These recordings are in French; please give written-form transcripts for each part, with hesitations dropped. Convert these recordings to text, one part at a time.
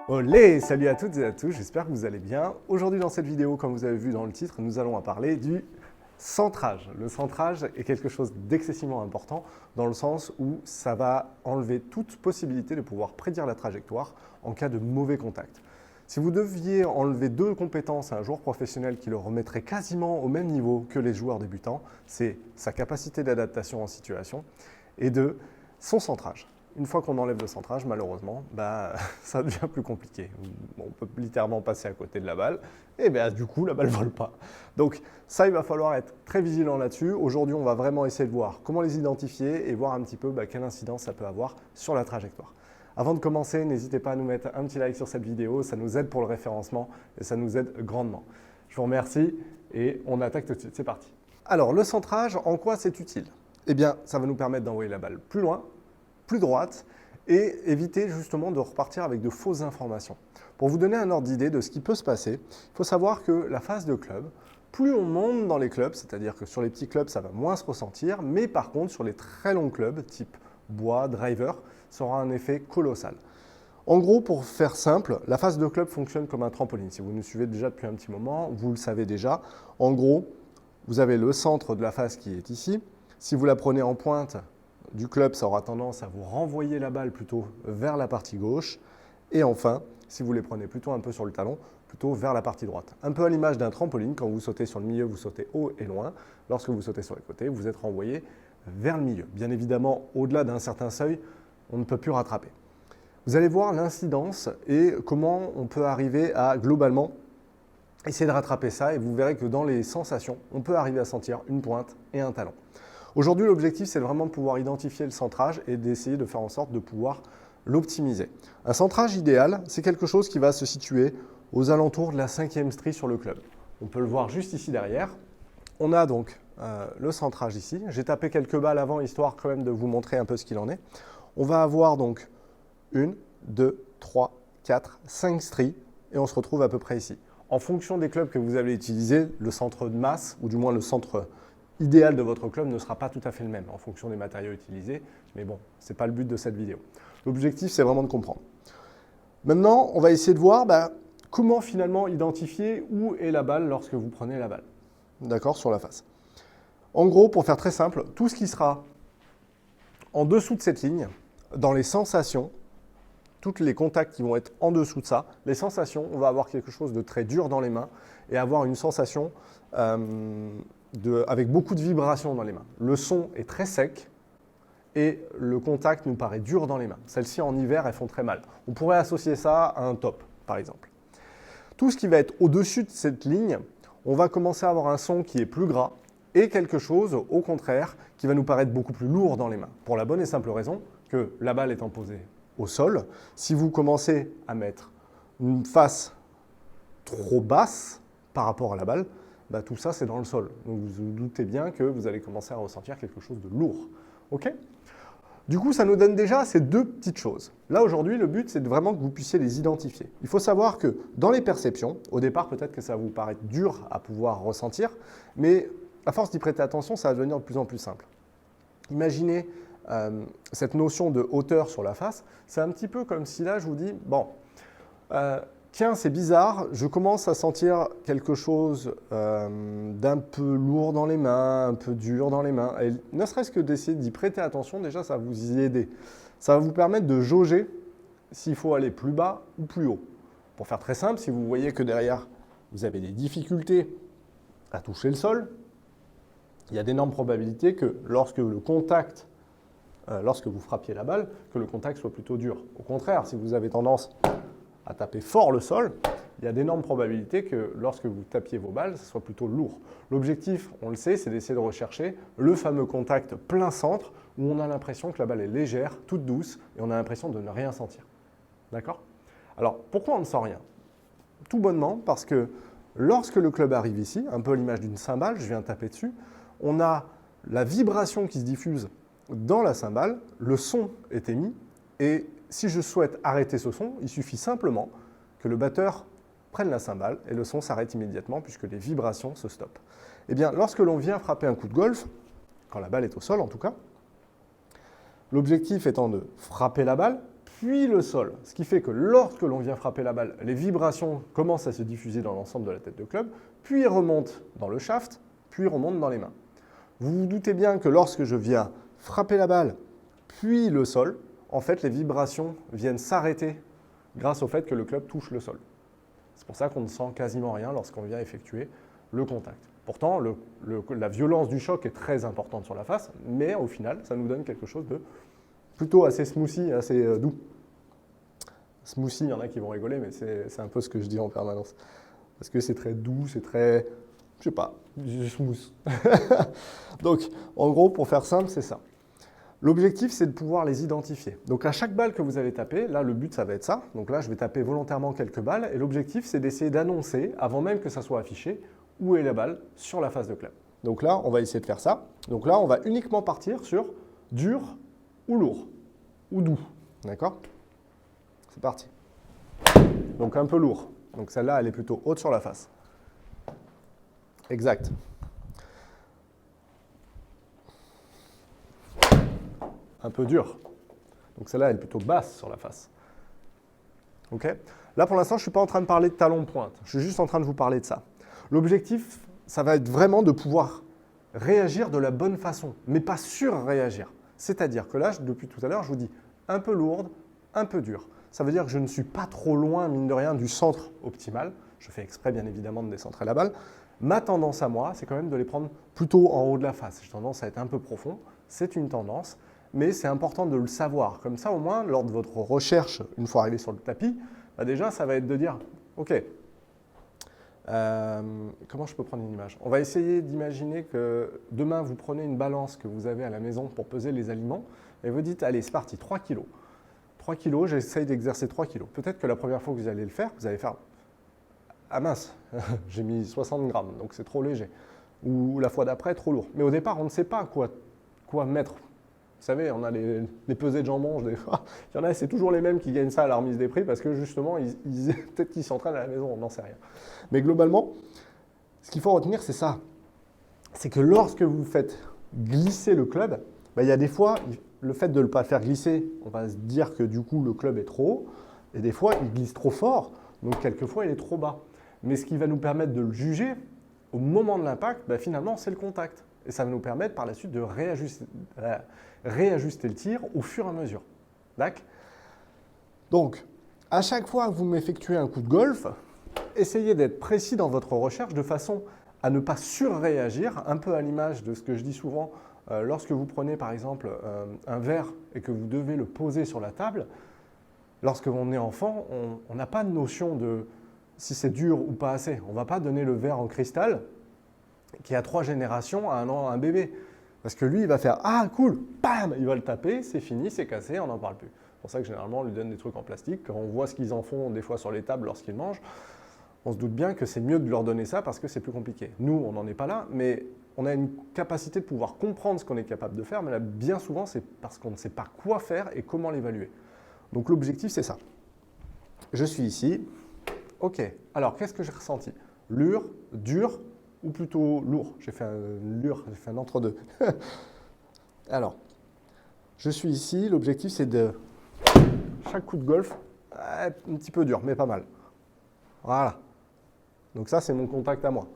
Olé, salut à toutes et à tous, j'espère que vous allez bien. Aujourd'hui dans cette vidéo, comme vous avez vu dans le titre, nous allons parler du centrage. Le centrage est quelque chose d'excessivement important dans le sens où ça va enlever toute possibilité de pouvoir prédire la trajectoire en cas de mauvais contact. Si vous deviez enlever deux compétences à un joueur professionnel qui le remettrait quasiment au même niveau que les joueurs débutants, c'est sa capacité d'adaptation en situation et son centrage. Une fois qu'on enlève le centrage, malheureusement, ça devient plus compliqué. On peut littéralement passer à côté de la balle et du coup, la balle ne vole pas. Donc ça, il va falloir être très vigilant là-dessus. Aujourd'hui, on va vraiment essayer de voir comment les identifier et voir un petit peu quelle incidence ça peut avoir sur la trajectoire. Avant de commencer, n'hésitez pas à nous mettre un petit like sur cette vidéo, ça nous aide pour le référencement et ça nous aide grandement. Je vous remercie et on attaque tout de suite, c'est parti. Alors, le centrage, en quoi c'est utile? Eh bien, ça va nous permettre d'envoyer la balle plus loin, plus droite et éviter justement de repartir avec de fausses informations. Pour vous donner un ordre d'idée de ce qui peut se passer, il faut savoir que la phase de club, plus on monte dans les clubs, c'est-à-dire que sur les petits clubs, ça va moins se ressentir, mais par contre, sur les très longs clubs, type bois, driver, ça aura un effet colossal. En gros, pour faire simple, la phase de club fonctionne comme un trampoline. Si vous nous suivez déjà depuis un petit moment, vous le savez déjà. En gros, vous avez le centre de la phase qui est ici. Si vous la prenez en pointe du club, ça aura tendance à vous renvoyer la balle plutôt vers la partie gauche. Et enfin, si vous les prenez plutôt un peu sur le talon, plutôt vers la partie droite. Un peu à l'image d'un trampoline, quand vous sautez sur le milieu, vous sautez haut et loin. Lorsque vous sautez sur les côtés, vous êtes renvoyé vers le milieu. Bien évidemment, au-delà d'un certain seuil, on ne peut plus rattraper. Vous allez voir l'incidence et comment on peut arriver à globalement essayer de rattraper ça et vous verrez que dans les sensations, on peut arriver à sentir une pointe et un talon. Aujourd'hui, l'objectif, c'est vraiment de pouvoir identifier le centrage et d'essayer de faire en sorte de pouvoir l'optimiser. Un centrage idéal, c'est quelque chose qui va se situer aux alentours de la 5e strie sur le club. On peut le voir juste ici derrière. On a donc le centrage ici. J'ai tapé quelques balles avant, histoire quand même de vous montrer un peu ce qu'il en est. On va avoir donc 1, 2, 3, 4, 5 stries et on se retrouve à peu près ici. En fonction des clubs que vous allez utiliser, le centre de masse, ou du moins le centre idéal de votre club ne sera pas tout à fait le même en fonction des matériaux utilisés. Mais bon, ce n'est pas le but de cette vidéo. L'objectif, c'est vraiment de comprendre. Maintenant, on va essayer de voir comment finalement identifier où est la balle lorsque vous prenez la balle. D'accord, sur la face. En gros, pour faire très simple, tout ce qui sera en dessous de cette ligne, dans les sensations, tous les contacts qui vont être en dessous de ça, les sensations, on va avoir quelque chose de très dur dans les mains et avoir une sensation avec beaucoup de vibrations dans les mains. Le son est très sec et le contact nous paraît dur dans les mains. Celles-ci, en hiver, elles font très mal. On pourrait associer ça à un top, par exemple. Tout ce qui va être au-dessus de cette ligne, on va commencer à avoir un son qui est plus gras et quelque chose, au contraire, qui va nous paraître beaucoup plus lourd dans les mains. Pour la bonne et simple raison que la balle étant posée au sol, si vous commencez à mettre une face trop basse par rapport à la balle, tout ça c'est dans le sol. Donc vous vous doutez bien que vous allez commencer à ressentir quelque chose de lourd. Ok ? Du coup, ça nous donne déjà ces deux petites choses. Là, aujourd'hui, le but, c'est vraiment que vous puissiez les identifier. Il faut savoir que dans les perceptions, au départ, peut-être que ça va vous paraître dur à pouvoir ressentir, mais à force d'y prêter attention, ça va devenir de plus en plus simple. Imaginez cette notion de hauteur sur la face. C'est un petit peu comme si là, je vous dis, bon, tiens, c'est bizarre, je commence à sentir quelque chose d'un peu lourd dans les mains, un peu dur dans les mains. Et ne serait-ce que d'essayer d'y prêter attention, déjà, ça va vous y aider. Ça va vous permettre de jauger s'il faut aller plus bas ou plus haut. Pour faire très simple, si vous voyez que derrière, vous avez des difficultés à toucher le sol, il y a d'énormes probabilités que lorsque vous frappiez la balle, que le contact soit plutôt dur. Au contraire, si vous avez tendance à taper fort le sol, il y a d'énormes probabilités que lorsque vous tapiez vos balles, ce soit plutôt lourd. L'objectif, on le sait, c'est d'essayer de rechercher le fameux contact plein centre où on a l'impression que la balle est légère, toute douce, et on a l'impression de ne rien sentir. D'accord ? Alors, pourquoi on ne sent rien ? Tout bonnement parce que lorsque le club arrive ici, un peu à l'image d'une cymbale, je viens taper dessus, on a la vibration qui se diffuse dans la cymbale, le son est émis, et si je souhaite arrêter ce son, il suffit simplement que le batteur prenne la cymbale et le son s'arrête immédiatement puisque les vibrations se stoppent. Eh bien, lorsque l'on vient frapper un coup de golf, quand la balle est au sol en tout cas, l'objectif étant de frapper la balle, puis le sol. Ce qui fait que lorsque l'on vient frapper la balle, les vibrations commencent à se diffuser dans l'ensemble de la tête de club, puis remontent dans le shaft, puis remontent dans les mains. Vous vous doutez bien que lorsque je viens frapper la balle, puis le sol, en fait, les vibrations viennent s'arrêter grâce au fait que le club touche le sol. C'est pour ça qu'on ne sent quasiment rien lorsqu'on vient effectuer le contact. Pourtant, la violence du choc est très importante sur la face, mais au final, ça nous donne quelque chose de plutôt assez smoothie, assez doux. Smoothie, il y en a qui vont rigoler, mais c'est un peu ce que je dis en permanence. Parce que c'est très doux, c'est très, je sais pas, smooth. Donc, en gros, pour faire simple, c'est ça. L'objectif, c'est de pouvoir les identifier. Donc, à chaque balle que vous allez taper, là, le but, ça va être ça. Donc là, je vais taper volontairement quelques balles. Et l'objectif, c'est d'essayer d'annoncer, avant même que ça soit affiché, où est la balle sur la face de club. Donc là, on va essayer de faire ça. Donc là, on va uniquement partir sur dur ou lourd, ou doux. D'accord? C'est parti. Donc un peu lourd. Donc celle-là, elle est plutôt haute sur la face. Exact. Un peu dur. Donc celle-là, elle est plutôt basse sur la face. OK? Là, pour l'instant, je ne suis pas en train de parler de talon de pointe. Je suis juste en train de vous parler de ça. L'objectif, ça va être vraiment de pouvoir réagir de la bonne façon, mais pas sur-réagir. C'est-à-dire que là, depuis tout à l'heure, je vous dis un peu lourde, un peu dure. Ça veut dire que je ne suis pas trop loin, mine de rien, du centre optimal. Je fais exprès, bien évidemment, de décentrer la balle. Ma tendance à moi, c'est quand même de les prendre plutôt en haut de la face. J'ai tendance à être un peu profond. C'est une tendance, mais c'est important de le savoir. Comme ça, au moins, lors de votre recherche, une fois arrivé sur le tapis, bah déjà, ça va être de dire, OK, comment je peux prendre une image? On va essayer d'imaginer que demain, vous prenez une balance que vous avez à la maison pour peser les aliments et vous dites, allez, c'est parti, 3 kilos. 3 kilos, j'essaye d'exercer 3 kilos. Peut-être que la première fois que vous allez le faire, vous allez faire « Ah mince, j'ai mis 60 grammes, donc c'est trop léger. » Ou la fois d'après, trop lourd. Mais au départ, on ne sait pas quoi mettre. Vous savez, on a les pesées de jambon, des fois. Il y en a, c'est toujours les mêmes qui gagnent ça à la remise des prix parce que justement, peut-être qu'ils s'entraînent à la maison, on n'en sait rien. Mais globalement, ce qu'il faut retenir, c'est ça. C'est que lorsque vous faites glisser le club, bah, il y a des fois, le fait de ne pas le faire glisser, on va se dire que du coup, le club est trop haut. Et des fois, il glisse trop fort, donc quelquefois, il est trop bas. Mais ce qui va nous permettre de le juger, au moment de l'impact, bah, finalement, c'est le contact. Et ça va nous permettre par la suite de réajuster le tir au fur et à mesure. D'accord? Donc, à chaque fois que vous m'effectuez un coup de golf, essayez d'être précis dans votre recherche de façon à ne pas surréagir, un peu à l'image de ce que je dis souvent, lorsque vous prenez par exemple un verre et que vous devez le poser sur la table, lorsque on est enfant, on n'a pas de notion de si c'est dur ou pas assez. On ne va pas donner le verre en cristal qui a 3 générations à un bébé. Parce que lui, il va faire « Ah, cool !» Bam, il va le taper, c'est fini, c'est cassé, on n'en parle plus. C'est pour ça que généralement, on lui donne des trucs en plastique. Quand on voit ce qu'ils en font des fois sur les tables lorsqu'ils mangent, on se doute bien que c'est mieux de leur donner ça parce que c'est plus compliqué. Nous, on n'en est pas là, mais on a une capacité de pouvoir comprendre ce qu'on est capable de faire, mais là, bien souvent, c'est parce qu'on ne sait pas quoi faire et comment l'évaluer. Donc l'objectif, c'est ça. Je suis ici. OK. Alors, qu'est-ce que j'ai ressenti? Lure, dur ou plutôt lourd? J'ai fait un entre-deux. Alors, je suis ici. L'objectif, c'est de... Chaque coup de golf, un petit peu dur, mais pas mal. Voilà. Donc ça, c'est mon contact à moi.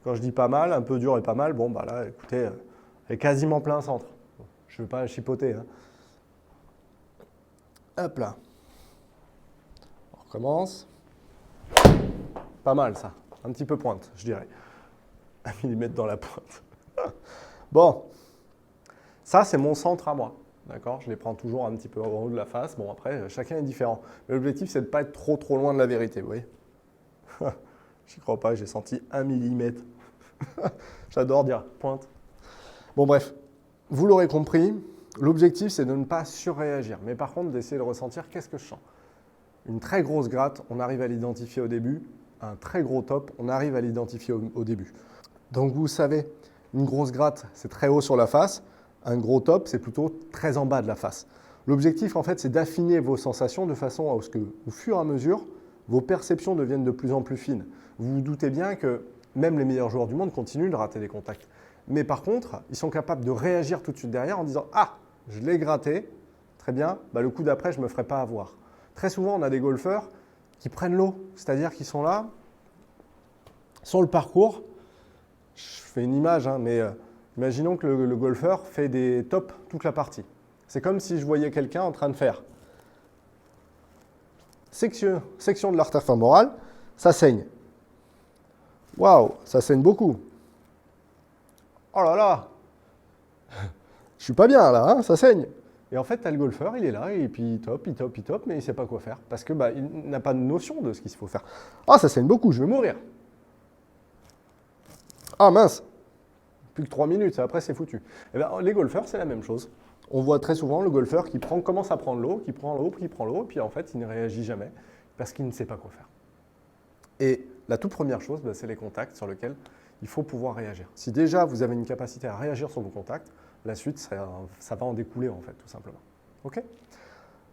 Quand je dis pas mal, un peu dur et pas mal, bon, bah là, écoutez, elle est quasiment plein centre. Je ne vais pas chipoter. Hein. Hop là. On recommence. Pas mal, ça. Un petit peu pointe, je dirais. 1 millimètre dans la pointe. Bon. Ça, c'est mon centre à moi. D'accord? Je les prends toujours un petit peu en haut de la face. Bon, après, chacun est différent. Mais l'objectif, c'est de ne pas être trop loin de la vérité, vous voyez? J'y crois pas, j'ai senti 1 millimètre. J'adore dire pointe. Bon, bref, vous l'aurez compris, l'objectif, c'est de ne pas surréagir. Mais par contre, d'essayer de ressentir qu'est-ce que je sens. Une très grosse gratte, on arrive à l'identifier au début. Un très gros top, on arrive à l'identifier au début. Donc, vous savez, une grosse gratte, c'est très haut sur la face. Un gros top, c'est plutôt très en bas de la face. L'objectif, en fait, c'est d'affiner vos sensations de façon à ce que, au fur et à mesure, vos perceptions deviennent de plus en plus fines. Vous vous doutez bien que même les meilleurs joueurs du monde continuent de rater des contacts. Mais par contre, ils sont capables de réagir tout de suite derrière en disant « Ah, je l'ai gratté, très bien, bah, le coup d'après, je ne me ferai pas avoir. Très souvent, on a des golfeurs qui prennent l'eau, c'est-à-dire qu'ils sont là, sur le parcours. Je fais une image, hein, mais imaginons que le golfeur fait des tops toute la partie. C'est comme si je voyais quelqu'un en train de faire section de l'artère fémorale, ça saigne. Waouh, ça saigne beaucoup. Oh là là, je suis pas bien là, hein, ça saigne. Et en fait, tu as le golfeur, il est là, et puis il top, mais il ne sait pas quoi faire. Parce que bah, il n'a pas de notion de ce qu'il faut faire. Ah, ça saigne beaucoup, je vais mourir. Ah mince, plus que 3 minutes, après c'est foutu. Et ben, les golfeurs, c'est la même chose. On voit très souvent le golfeur qui commence à prendre l'eau, qui prend l'eau, et puis en fait, il ne réagit jamais, parce qu'il ne sait pas quoi faire. Et la toute première chose, bah, c'est les contacts sur lesquels il faut pouvoir réagir. Si déjà vous avez une capacité à réagir sur vos contacts, la suite, ça va en découler en fait, tout simplement. Ok ?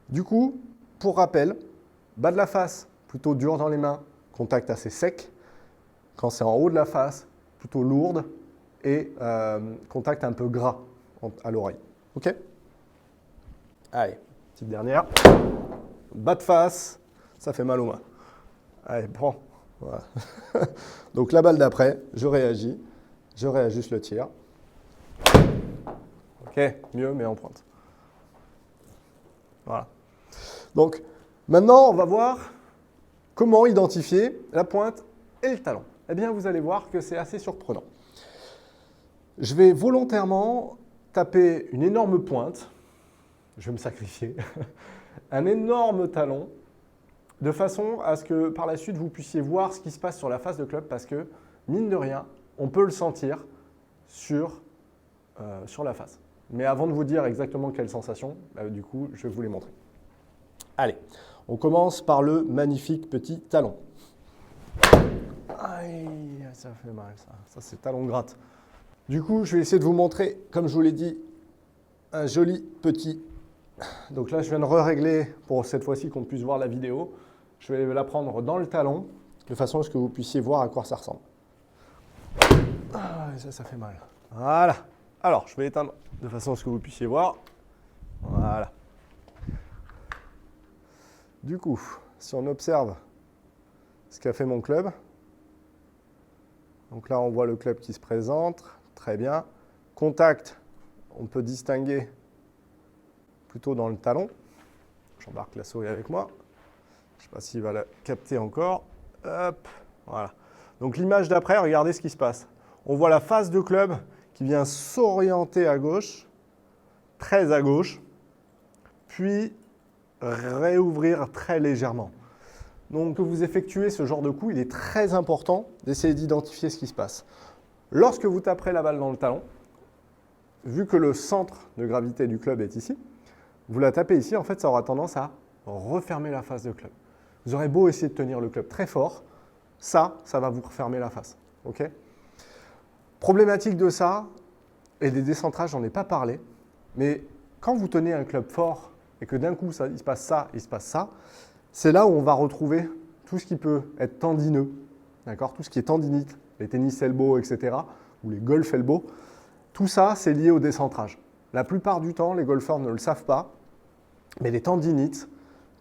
Du coup, pour rappel, bas de la face, plutôt dur dans les mains, contact assez sec. Quand c'est en haut de la face, plutôt lourde et contact un peu gras à l'oreille. Ok ? Allez, petite dernière. Bas de face, ça fait mal aux mains. Allez, prends. Voilà. Donc la balle d'après, je réagis, je réajuste le tir. Ok, mieux, mais en pointe. Voilà. Donc maintenant, on va voir comment identifier la pointe et le talon. Eh bien, vous allez voir que c'est assez surprenant. Je vais volontairement taper une énorme pointe, je vais me sacrifier, un énorme talon, de façon à ce que par la suite vous puissiez voir ce qui se passe sur la face de club, parce que, mine de rien, on peut le sentir sur la face. Mais avant de vous dire exactement quelle sensation, du coup, je vais vous les montrer. Allez, on commence par le magnifique petit talon. Aïe, ça fait mal ça. Ça, c'est talon gratte. Du coup, je vais essayer de vous montrer, comme je vous l'ai dit, un joli petit. Donc là, je viens de régler pour cette fois-ci qu'on puisse voir la vidéo. Je vais la prendre dans le talon, de façon à ce que vous puissiez voir à quoi ça ressemble. Ah, ça fait mal. Voilà. Alors, je vais éteindre de façon à ce que vous puissiez voir. Voilà. Du coup, si on observe ce qu'a fait mon club, donc là, on voit le club qui se présente. Très bien. Contact, on peut distinguer plutôt dans le talon. J'embarque la souris avec moi. Je ne sais pas s'il va la capter encore. Hop, voilà. Donc l'image d'après, regardez ce qui se passe. On voit la face de club qui vient s'orienter à gauche, très à gauche, puis réouvrir très légèrement. Donc, que vous effectuez ce genre de coup, il est très important d'essayer d'identifier ce qui se passe. Lorsque vous taperez la balle dans le talon, vu que le centre de gravité du club est ici, vous la tapez ici, en fait, ça aura tendance à refermer la face de club. Vous aurez beau essayer de tenir le club très fort, ça va vous refermer la face. Okay ? Problématique de ça, et des décentrages, j'en ai pas parlé, mais quand vous tenez un club fort et que d'un coup, il se passe ça, c'est là où on va retrouver tout ce qui peut être tendineux, d'accord ? Tout ce qui est tendinite, les tennis elbow, etc., ou les golf elbow, tout ça, c'est lié au décentrage. La plupart du temps, les golfeurs ne le savent pas, mais les tendinites,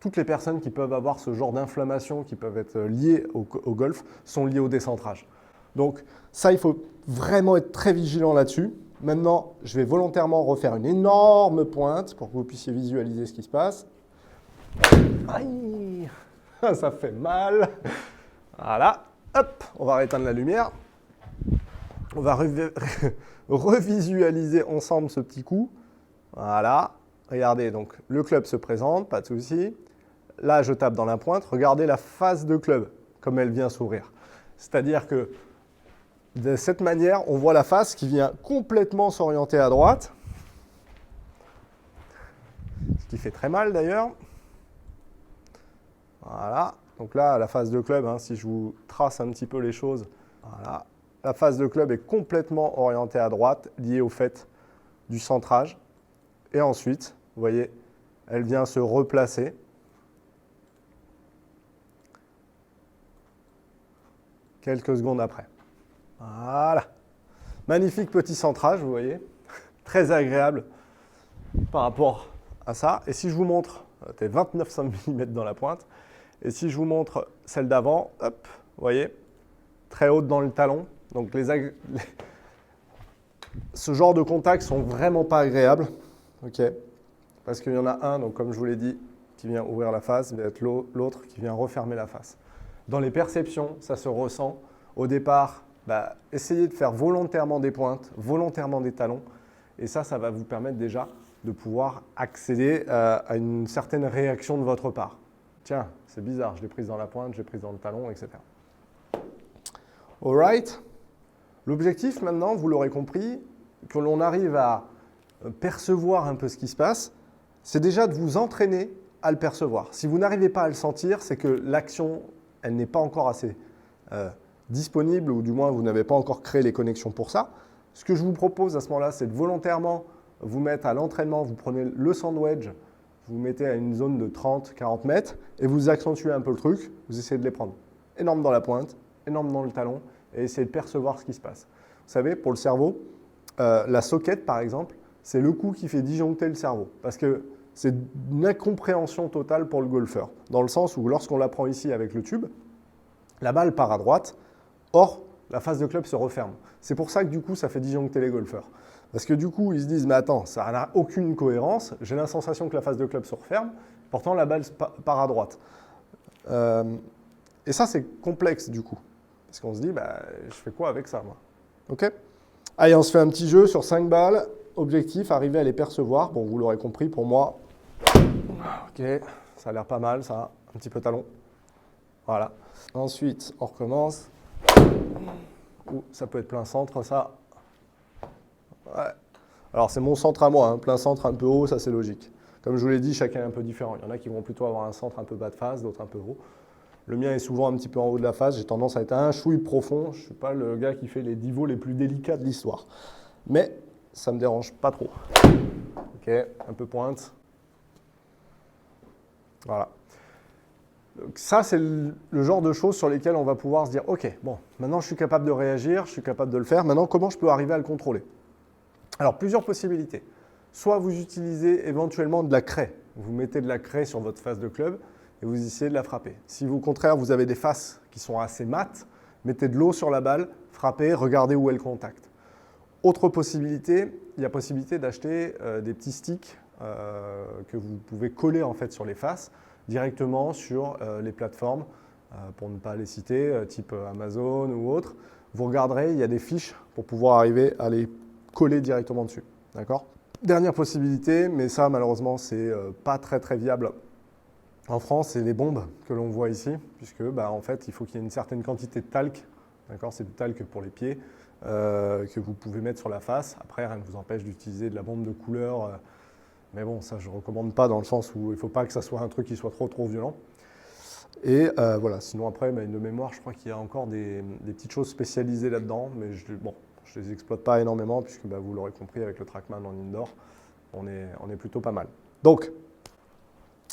toutes les personnes qui peuvent avoir ce genre d'inflammation, qui peuvent être liées au golf, sont liées au décentrage. Donc ça, il faut vraiment être très vigilant là-dessus. Maintenant, je vais volontairement refaire une énorme pointe pour que vous puissiez visualiser ce qui se passe. Aïe, ça fait mal. Voilà, hop, on va rééteindre la lumière. On va revisualiser ensemble ce petit coup. Voilà, regardez, donc le club se présente, pas de souci. Là, je tape dans la pointe. Regardez la face de club, comme elle vient s'ouvrir. C'est-à-dire que de cette manière, on voit la face qui vient complètement s'orienter à droite. Ce qui fait très mal d'ailleurs. Voilà. Donc là, la face de club, hein, si je vous trace un petit peu les choses, voilà. La face de club est complètement orientée à droite, liée au fait du centrage. Et ensuite, vous voyez, elle vient se replacer. Quelques secondes après. Voilà. Magnifique petit centrage, vous voyez. Très agréable par rapport à ça. Et si je vous montre, tu es 29 mm dans la pointe, et si je vous montre celle d'avant, hop, vous voyez, très haute dans le talon. Donc ce genre de contacts sont vraiment pas agréables, ok, parce qu'il y en a un, donc comme je vous l'ai dit, qui vient ouvrir la face, va être l'autre qui vient refermer la face. Dans les perceptions, ça se ressent. Au départ, essayez de faire volontairement des pointes, volontairement des talons, et ça va vous permettre déjà de pouvoir accéder à une certaine réaction de votre part. Tiens, c'est bizarre, je l'ai prise dans la pointe, je l'ai prise dans le talon, etc. All right. L'objectif maintenant, vous l'aurez compris, que l'on arrive à percevoir un peu ce qui se passe, c'est déjà de vous entraîner à le percevoir. Si vous n'arrivez pas à le sentir, c'est que l'action, elle n'est pas encore assez disponible, ou du moins vous n'avez pas encore créé les connexions pour ça. Ce que je vous propose à ce moment-là, c'est de volontairement vous mettre à l'entraînement, vous prenez le sandwich, vous mettez à une zone de 30-40 mètres et vous accentuez un peu le truc, vous essayez de les prendre énorme dans la pointe, énorme dans le talon et essayez de percevoir ce qui se passe. Vous savez, pour le cerveau, la soquette par exemple, c'est le coup qui fait disjoncter le cerveau parce que c'est une incompréhension totale pour le golfeur, dans le sens où lorsqu'on la prend ici avec le tube, la balle part à droite, or la face de club se referme. C'est pour ça que du coup ça fait disjoncter les golfeurs. Parce que du coup, ils se disent, mais attends, ça n'a aucune cohérence, j'ai la sensation que la face de club se referme, pourtant la balle part à droite. Et ça, c'est complexe du coup. Parce qu'on se dit, je fais quoi avec ça, moi? Ok. Allez, on se fait un petit jeu sur 5 balles. Objectif, arriver à les percevoir. Bon, vous l'aurez compris, pour moi, ok, ça a l'air pas mal, ça, un petit peu talon. Voilà. Ensuite, on recommence. Ça peut être plein centre, ça. Ouais. Alors, c'est mon centre à moi, hein. Plein centre un peu haut, ça c'est logique. Comme je vous l'ai dit, chacun est un peu différent. Il y en a qui vont plutôt avoir un centre un peu bas de face, d'autres un peu haut. Le mien est souvent un petit peu en haut de la face. J'ai tendance à être un chouille profond. Je ne suis pas le gars qui fait les divots les plus délicats de l'histoire. Mais ça ne me dérange pas trop. Ok, un peu pointe. Voilà. Donc ça, c'est le genre de choses sur lesquelles on va pouvoir se dire, ok, bon, maintenant je suis capable de réagir, je suis capable de le faire. Maintenant, comment je peux arriver à le contrôler? Alors, plusieurs possibilités. Soit vous utilisez éventuellement de la craie. Vous mettez de la craie sur votre face de club et vous essayez de la frapper. Si au contraire, vous avez des faces qui sont assez mates, mettez de l'eau sur la balle, frappez, regardez où est le contact. Autre possibilité, il y a possibilité d'acheter des petits sticks que vous pouvez coller en fait sur les faces directement sur les plateformes, pour ne pas les citer, type Amazon ou autre. Vous regarderez, il y a des fiches pour pouvoir arriver à les coller directement dessus. D'accord ? Dernière possibilité, mais ça malheureusement c'est pas très viable en France, c'est les bombes que l'on voit ici, puisque en fait il faut qu'il y ait une certaine quantité de talc, d'accord ? C'est du talc pour les pieds, que vous pouvez mettre sur la face. Après rien ne vous empêche d'utiliser de la bombe de couleur, mais bon ça je ne recommande pas dans le sens où il ne faut pas que ça soit un truc qui soit trop violent. Et voilà, sinon après de mémoire je crois qu'il y a encore des petites choses spécialisées là-dedans, mais je ne les exploite pas énormément puisque vous l'aurez compris avec le Trackman en indoor, on est plutôt pas mal. Donc,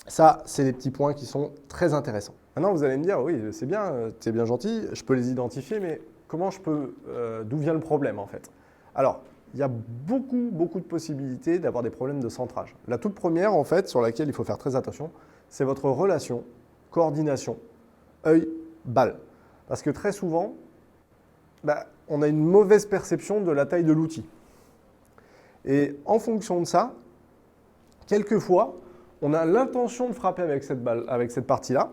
ça, c'est les petits points qui sont très intéressants. Maintenant, vous allez me dire, oui, c'est bien gentil, je peux les identifier, mais comment je peux, d'où vient le problème en fait? Alors, il y a beaucoup de possibilités d'avoir des problèmes de centrage. La toute première, en fait, sur laquelle il faut faire très attention, c'est votre relation, coordination, œil-balle. Parce que très souvent, on a une mauvaise perception de la taille de l'outil. Et en fonction de ça, quelquefois, on a l'intention de frapper avec cette balle, avec cette partie-là,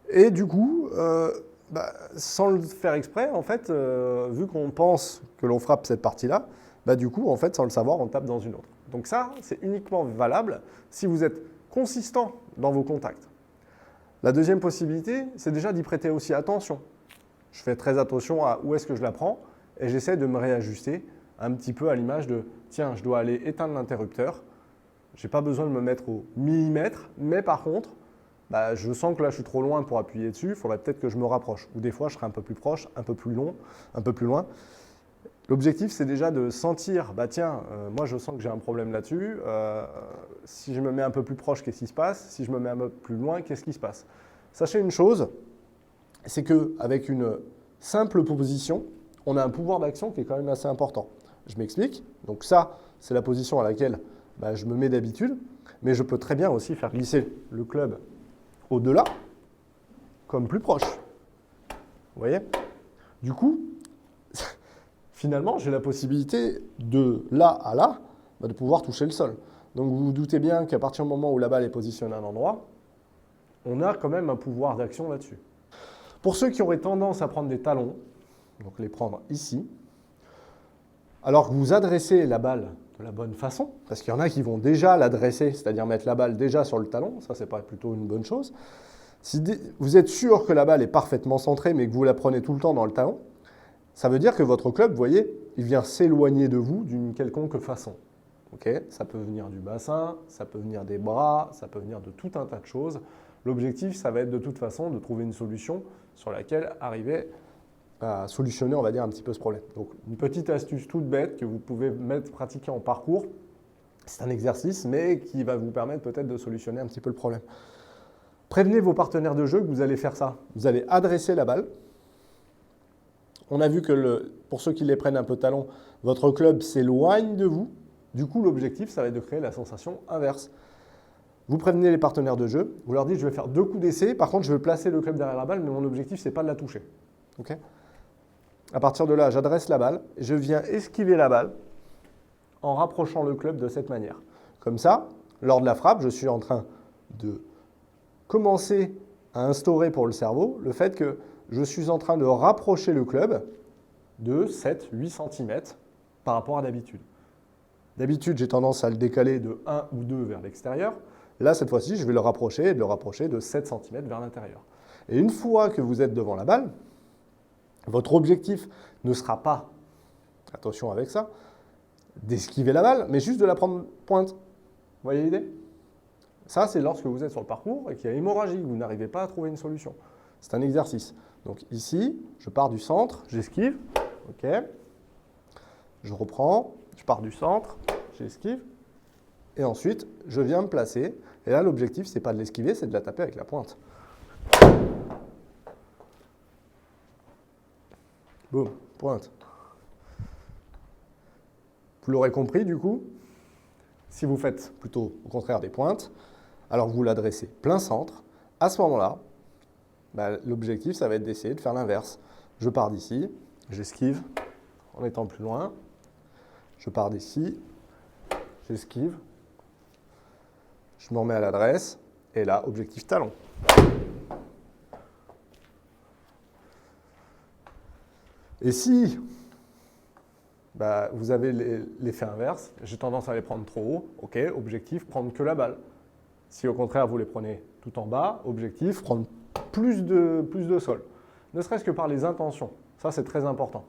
et du coup, sans le faire exprès, en fait, vu qu'on pense que l'on frappe cette partie-là, du coup, en fait, sans le savoir, on tape dans une autre. Donc ça, c'est uniquement valable si vous êtes consistant dans vos contacts. La deuxième possibilité, c'est déjà d'y prêter aussi attention. Je fais très attention à où est-ce que je la prends et j'essaie de me réajuster un petit peu à l'image de « tiens, je dois aller éteindre l'interrupteur, je n'ai pas besoin de me mettre au millimètre, mais par contre, je sens que là je suis trop loin pour appuyer dessus, il faudrait peut-être que je me rapproche. » Ou des fois, je serai un peu plus proche, un peu plus long, un peu plus loin. L'objectif, c'est déjà de sentir, moi je sens que j'ai un problème là-dessus, si je me mets un peu plus proche, qu'est-ce qui se passe? Si je me mets un peu plus loin, qu'est-ce qui se passe? Sachez une chose, c'est qu'avec une simple position, on a un pouvoir d'action qui est quand même assez important. Je m'explique. Donc ça, c'est la position à laquelle bah, je me mets d'habitude, mais je peux très bien aussi faire glisser le club au-delà, comme plus proche. Vous voyez? Du coup, finalement, j'ai la possibilité de là à là, bah, de pouvoir toucher le sol. Donc vous vous doutez bien qu'à partir du moment où la balle est positionnée à un endroit, on a quand même un pouvoir d'action là-dessus. Pour ceux qui auraient tendance à prendre des talons, donc les prendre ici, alors que vous adressez la balle de la bonne façon, parce qu'il y en a qui vont déjà l'adresser, c'est-à-dire mettre la balle déjà sur le talon, ça c'est pas plutôt une bonne chose. Si vous êtes sûr que la balle est parfaitement centrée, mais que vous la prenez tout le temps dans le talon, ça veut dire que votre club, vous voyez, il vient s'éloigner de vous d'une quelconque façon. Okay, ça peut venir du bassin, ça peut venir des bras, ça peut venir de tout un tas de choses. L'objectif, ça va être de toute façon de trouver une solution sur laquelle arriver à solutionner, on va dire, un petit peu ce problème. Donc, une petite astuce toute bête que vous pouvez pratiquer en parcours. C'est un exercice, mais qui va vous permettre peut-être de solutionner un petit peu le problème. Prévenez vos partenaires de jeu que vous allez faire ça. Vous allez adresser la balle. On a vu que pour ceux qui les prennent un peu talon, votre club s'éloigne de vous. Du coup, l'objectif, ça va être de créer la sensation inverse. Vous prévenez les partenaires de jeu, vous leur dites je vais faire 2 coups d'essai, par contre je vais placer le club derrière la balle, mais mon objectif, ce n'est pas de la toucher. Okay, à partir de là, j'adresse la balle, je viens esquiver la balle en rapprochant le club de cette manière. Comme ça, lors de la frappe, je suis en train de commencer à instaurer pour le cerveau le fait que je suis en train de rapprocher le club de 7-8 cm par rapport à d'habitude. D'habitude, j'ai tendance à le décaler de 1 ou 2 vers l'extérieur. Là, cette fois-ci, je vais le rapprocher et de le rapprocher de 7 cm vers l'intérieur. Et une fois que vous êtes devant la balle, votre objectif ne sera pas, attention avec ça, d'esquiver la balle, mais juste de la prendre pointe. Vous voyez l'idée? Ça, c'est lorsque vous êtes sur le parcours et qu'il y a hémorragie, que vous n'arrivez pas à trouver une solution. C'est un exercice. Donc ici, je pars du centre, j'esquive, ok. Je reprends, je pars du centre, j'esquive, et ensuite, je viens me placer. Et là, l'objectif, ce n'est pas de l'esquiver, c'est de la taper avec la pointe. Boum, pointe. Vous l'aurez compris, du coup, si vous faites plutôt au contraire des pointes, alors vous l'adressez plein centre. À ce moment-là, bah, l'objectif, ça va être d'essayer de faire l'inverse. Je pars d'ici, j'esquive en étant plus loin. Je pars d'ici, j'esquive, je m'en mets à l'adresse, et là, objectif talon. Et si bah, vous avez l'effet inverse, j'ai tendance à les prendre trop haut, ok, objectif, prendre que la balle. Si au contraire, vous les prenez tout en bas, objectif, prendre plus de sol. Ne serait-ce que par les intentions, ça c'est très important.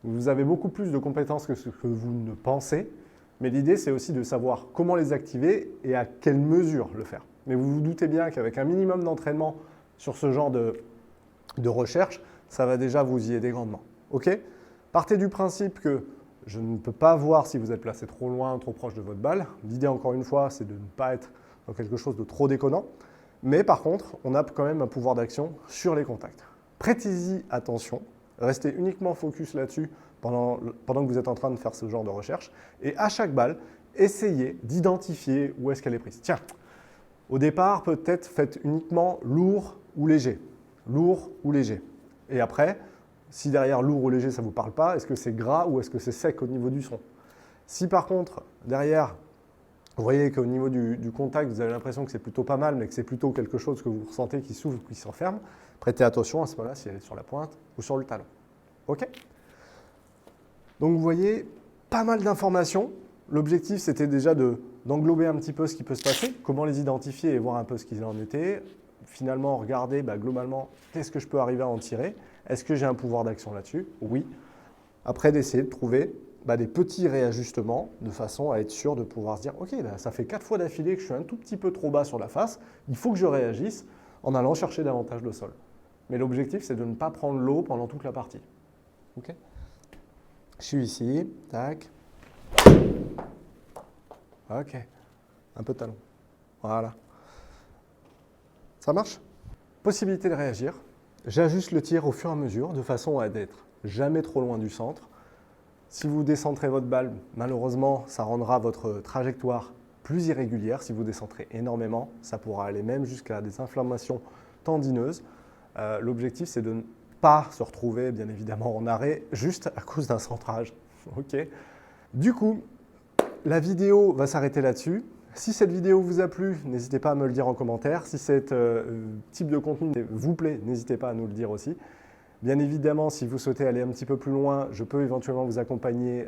Vous avez beaucoup plus de compétences que ce que vous ne pensez, mais l'idée, c'est aussi de savoir comment les activer et à quelle mesure le faire. Mais vous vous doutez bien qu'avec un minimum d'entraînement sur ce genre de recherche, ça va déjà vous y aider grandement. Okay, partez du principe que je ne peux pas voir si vous êtes placé trop loin, trop proche de votre balle. L'idée, encore une fois, c'est de ne pas être dans quelque chose de trop déconnant. Mais par contre, on a quand même un pouvoir d'action sur les contacts. Prêtez-y attention. Restez uniquement focus là-dessus pendant que vous êtes en train de faire ce genre de recherche. Et à chaque balle, essayez d'identifier où est-ce qu'elle est prise. Tiens, au départ, peut-être faites uniquement lourd ou léger. Lourd ou léger. Et après, si derrière lourd ou léger, ça ne vous parle pas, est-ce que c'est gras ou est-ce que c'est sec au niveau du son? Si par contre, derrière, vous voyez qu'au niveau du contact, vous avez l'impression que c'est plutôt pas mal, mais que c'est plutôt quelque chose que vous ressentez qui s'ouvre ou qui s'enferme, prêtez attention à ce moment-là si elle est sur la pointe ou sur le talon. OK? Donc vous voyez, pas mal d'informations. L'objectif, c'était déjà d'englober un petit peu ce qui peut se passer, comment les identifier et voir un peu ce qu'il en était. Finalement, regarder globalement, qu'est-ce que je peux arriver à en tirer? Est-ce que j'ai un pouvoir d'action là-dessus? Oui. Après, d'essayer de trouver des petits réajustements de façon à être sûr de pouvoir se dire « Ok, ça fait 4 fois d'affilée que je suis un tout petit peu trop bas sur la face, il faut que je réagisse en allant chercher davantage de sol. » Mais l'objectif, c'est de ne pas prendre l'eau pendant toute la partie. Okay, je suis ici, tac. Ok, un peu de talon. Voilà. Ça marche? Possibilité de réagir. J'ajuste le tir au fur et à mesure de façon à n'être jamais trop loin du centre. Si vous décentrez votre balle, malheureusement, ça rendra votre trajectoire plus irrégulières. Si vous décentrez énormément, ça pourra aller même jusqu'à des inflammations tendineuses. L'objectif, c'est de ne pas se retrouver, bien évidemment, en arrêt, juste à cause d'un centrage. Okay. Du coup, la vidéo va s'arrêter là-dessus. Si cette vidéo vous a plu, n'hésitez pas à me le dire en commentaire. Si ce type de contenu vous plaît, n'hésitez pas à nous le dire aussi. Bien évidemment, si vous souhaitez aller un petit peu plus loin, je peux éventuellement vous accompagner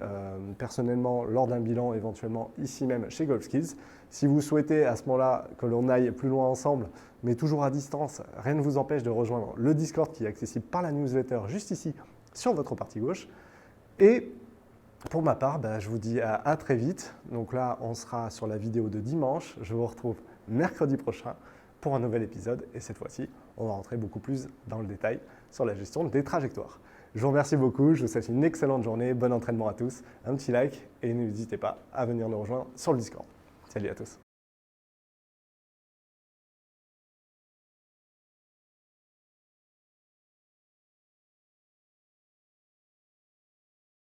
personnellement lors d'un bilan, éventuellement ici même chez GolfSkills. Si vous souhaitez à ce moment-là que l'on aille plus loin ensemble, mais toujours à distance, rien ne vous empêche de rejoindre le Discord qui est accessible par la newsletter juste ici sur votre partie gauche. Et pour ma part, je vous dis à très vite. Donc là, on sera sur la vidéo de dimanche. Je vous retrouve mercredi prochain pour un nouvel épisode. Et cette fois-ci, on va rentrer beaucoup plus dans le détail sur la gestion des trajectoires. Je vous remercie beaucoup. Je vous souhaite une excellente journée. Bon entraînement à tous. Un petit like et n'hésitez pas à venir nous rejoindre sur le Discord. Salut à tous.